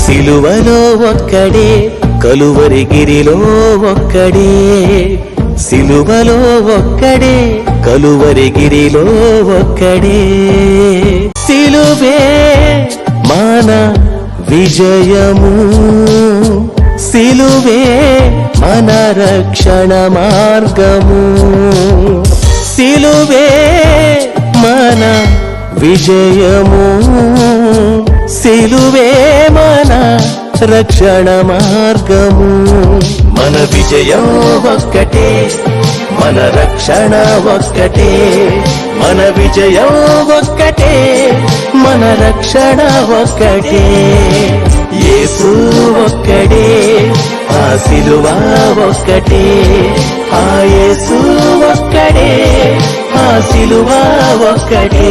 సిలువలో ఒక్కడే కలువరిగిరిలో ఒక్కడే సిలువలో ఒక్కడే కలువరిగిరిలో ఒక్కడే సిలువే మన విజయము సిలువే మన రక్షణ మార్గము సిలువే మన విజయము సిలువే మన రక్షణ మార్గము మన విజయం ఒక్కటే మన రక్షణ ఒక్కటే మన విజయం ఒక్కటే మన రక్షణ ఒక్కటే యేసు ఒక్కడే ఆ సిలువ ఒక్కటే ఆ యేసు ఒక్కడే ఆ సిలువ ఒక్కటే